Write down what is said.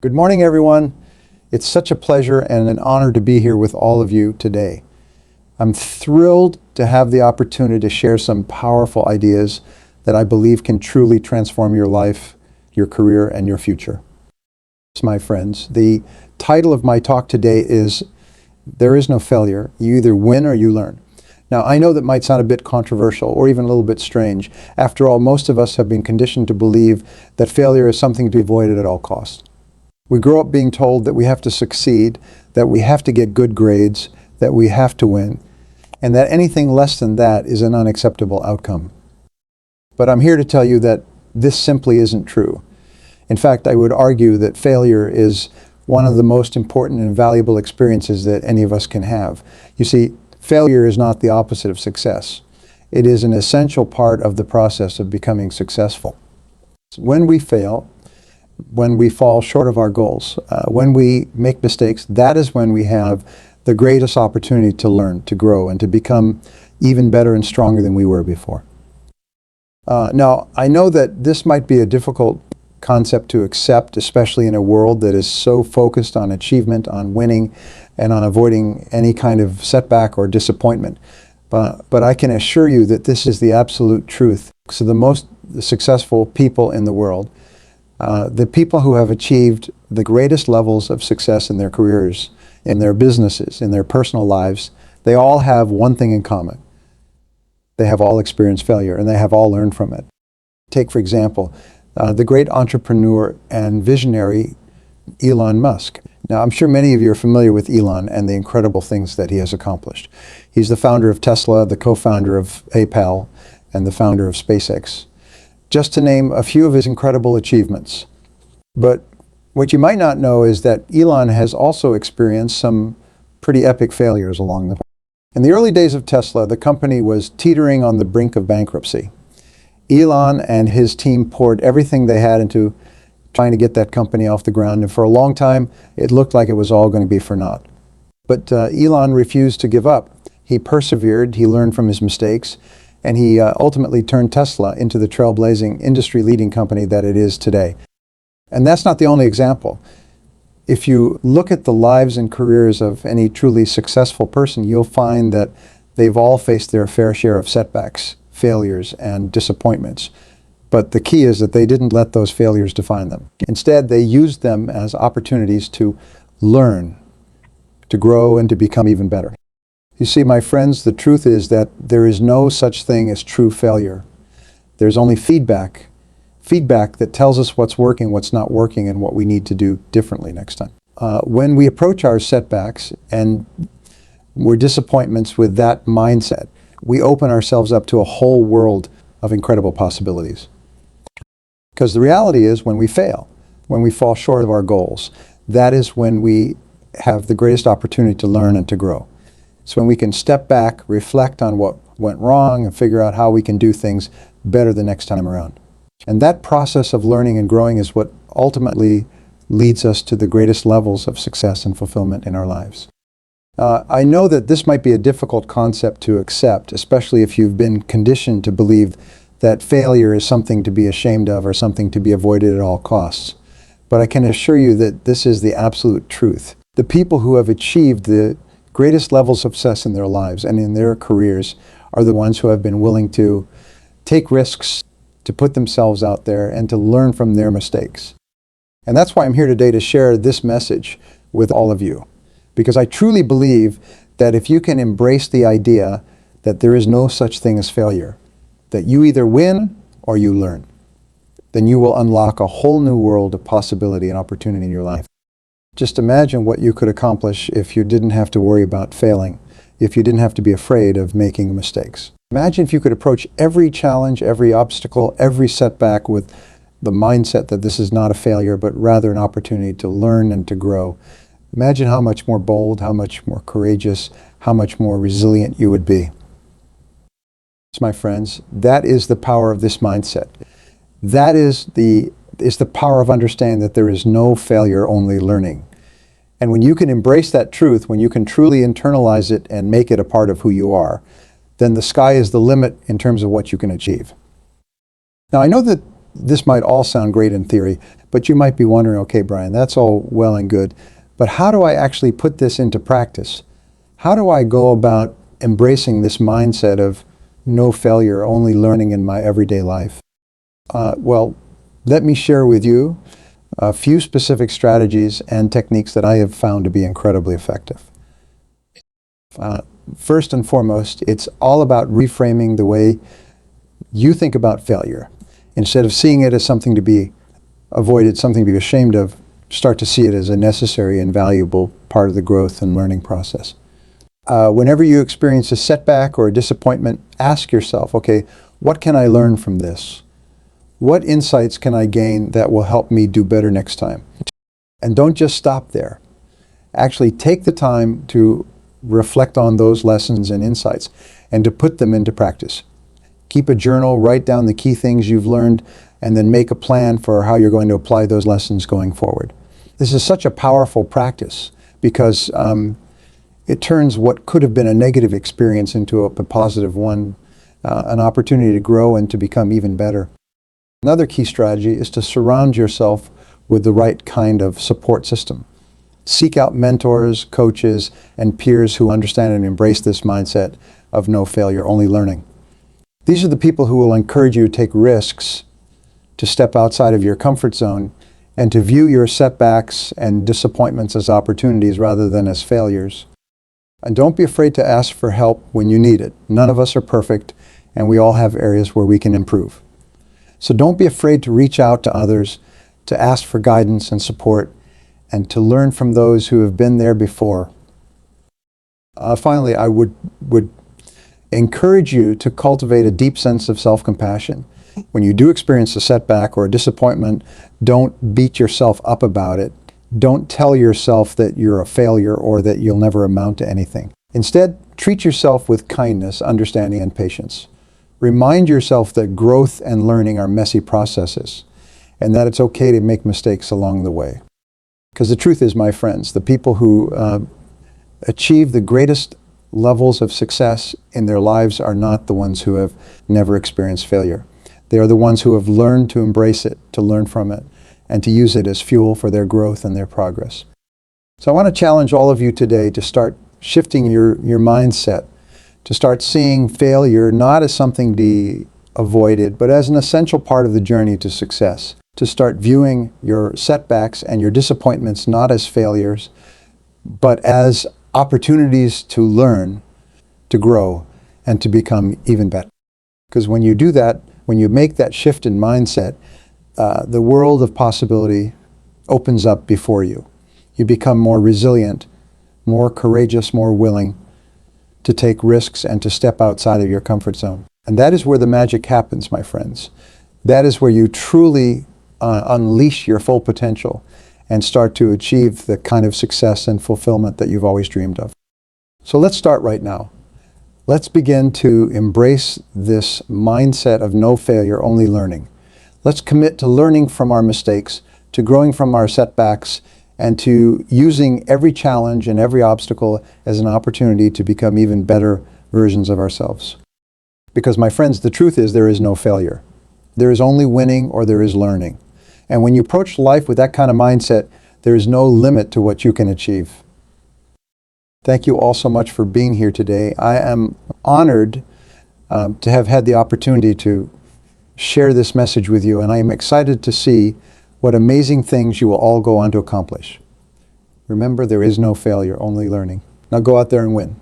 Good morning, everyone. It's such a pleasure and an honor to be here with all of you today. I'm thrilled to have the opportunity to share some powerful ideas that I believe can truly transform your life, your career, and your future. My friends, the title of my talk today is There is no failure. You either win or you learn. Now, I know that might sound a bit controversial or even a little bit strange. After all, most of us have been conditioned to believe that failure is something to be avoided at all costs. We grow up being told that we have to succeed, that we have to get good grades, that we have to win, and that anything less than that is an unacceptable outcome. But I'm here to tell you that this simply isn't true. In fact, I would argue that failure is one of the most important and valuable experiences that any of us can have. You see, failure is not the opposite of success. It is an essential part of the process of becoming successful. When we fail, when we fall short of our goals, when we make mistakes, that is when we have the greatest opportunity to learn, to grow, and to become even better and stronger than we were before. Now, I know that this might be a difficult concept to accept, especially in a world that is so focused on achievement, on winning, and on avoiding any kind of setback or disappointment. But I can assure you that this is the absolute truth. So the most successful people in the world, the people who have achieved the greatest levels of success in their careers, in their businesses, in their personal lives, they all have one thing in common. They have all experienced failure, and they have all learned from it. Take, for example, the great entrepreneur and visionary Elon Musk. Now, I'm sure many of you are familiar with Elon and the incredible things that he has accomplished. He's the founder of Tesla, the co-founder of PayPal, and the founder of SpaceX, just to name a few of his incredible achievements. But what you might not know is that Elon has also experienced some pretty epic failures along the way. In the early days of Tesla, the company was teetering on the brink of bankruptcy. Elon and his team poured everything they had into trying to get that company off the ground, and for a long time, it looked like it was all going to be for naught. But Elon refused to give up. He persevered, he learned from his mistakes, and he ultimately turned Tesla into the trailblazing, industry-leading company that it is today. And that's not the only example. If you look at the lives and careers of any truly successful person, you'll find that they've all faced their fair share of setbacks, failures, and disappointments. But the key is that they didn't let those failures define them. Instead, they used them as opportunities to learn, to grow, and to become even better. You see, my friends, the truth is that there is no such thing as true failure. There's only feedback that tells us what's working, what's not working, and what we need to do differently next time. When we approach our setbacks and we're disappointments with that mindset, we open ourselves up to a whole world of incredible possibilities. Because the reality is, when we fail, when we fall short of our goals, that is when we have the greatest opportunity to learn and to grow. It's when we can step back, reflect on what went wrong, and figure out how we can do things better the next time around. And that process of learning and growing is what ultimately leads us to the greatest levels of success and fulfillment in our lives. I know that this might be a difficult concept to accept, especially if you've been conditioned to believe that failure is something to be ashamed of or something to be avoided at all costs. But I can assure you that this is the absolute truth. The people who have achieved the greatest levels of success in their lives and in their careers are the ones who have been willing to take risks, to put themselves out there, and to learn from their mistakes. And that's why I'm here today to share this message with all of you. Because I truly believe that if you can embrace the idea that there is no such thing as failure, that you either win or you learn, then you will unlock a whole new world of possibility and opportunity in your life. Just imagine what you could accomplish if you didn't have to worry about failing, if you didn't have to be afraid of making mistakes. Imagine if you could approach every challenge, every obstacle, every setback with the mindset that this is not a failure, but rather an opportunity to learn and to grow. Imagine how much more bold, how much more courageous, how much more resilient you would be. My friends, that is the power of this mindset. That is the power of understanding that there is no failure, only learning. And when you can embrace that truth, when you can truly internalize it and make it a part of who you are, then the sky is the limit in terms of what you can achieve. Now, I know that this might all sound great in theory, But you might be wondering, okay, Brian, that's all well and good, but how do I actually put this into practice? How do I go about embracing this mindset of no failure, only learning in my everyday life? Well, let me share with you a few specific strategies and techniques that I have found to be incredibly effective. First and foremost, it's all about reframing the way you think about failure. Instead of seeing it as something to be avoided, something to be ashamed of, start to see it as a necessary and valuable part of the growth and learning process. Whenever you experience a setback or a disappointment, ask yourself, okay, what can I learn from this? What insights can I gain that will help me do better next time? And don't just stop there. Actually take the time to reflect on those lessons and insights and to put them into practice. Keep a journal, write down the key things you've learned, and then make a plan for how you're going to apply those lessons going forward. This is such a powerful practice because it turns what could have been a negative experience into a positive one, an opportunity to grow and to become even better. Another key strategy is to surround yourself with the right kind of support system. Seek out mentors, coaches, and peers who understand and embrace this mindset of no failure, only learning. These are the people who will encourage you to take risks, to step outside of your comfort zone, and to view your setbacks and disappointments as opportunities rather than as failures. And don't be afraid to ask for help when you need it. None of us are perfect, and we all have areas where we can improve. So don't be afraid to reach out to others, to ask for guidance and support, and to learn from those who have been there before. Finally, I would encourage you to cultivate a deep sense of self-compassion. When you do experience a setback or a disappointment, don't beat yourself up about it. Don't tell yourself that you're a failure or that you'll never amount to anything. Instead, treat yourself with kindness, understanding, and patience. Remind yourself that growth and learning are messy processes and that it's okay to make mistakes along the way. Because the truth is, my friends, the people who achieve the greatest levels of success in their lives are not the ones who have never experienced failure. They are the ones who have learned to embrace it, to learn from it, and to use it as fuel for their growth and their progress. So I want to challenge all of you today to start shifting your mindset, to start seeing failure not as something to be avoided, but as an essential part of the journey to success. To start viewing your setbacks and your disappointments not as failures, but as opportunities to learn, to grow, and to become even better. Because when you do that, when you make that shift in mindset, the world of possibility opens up before you. You become more resilient, more courageous, more willing to take risks and to step outside of your comfort zone. And that is where the magic happens, my friends. That is where you truly unleash your full potential and start to achieve the kind of success and fulfillment that you've always dreamed of. So let's start right now. Let's begin to embrace this mindset of no failure, only learning. Let's commit to learning from our mistakes, to growing from our setbacks, and to using every challenge and every obstacle as an opportunity to become even better versions of ourselves. Because, my friends, the truth is there is no failure. There is only winning or there is learning. And when you approach life with that kind of mindset, there is no limit to what you can achieve. Thank you all so much for being here today. I am honored to have had the opportunity to share this message with you, and I am excited to see what amazing things you will all go on to accomplish. Remember, there is no failure, only learning. Now go out there and win.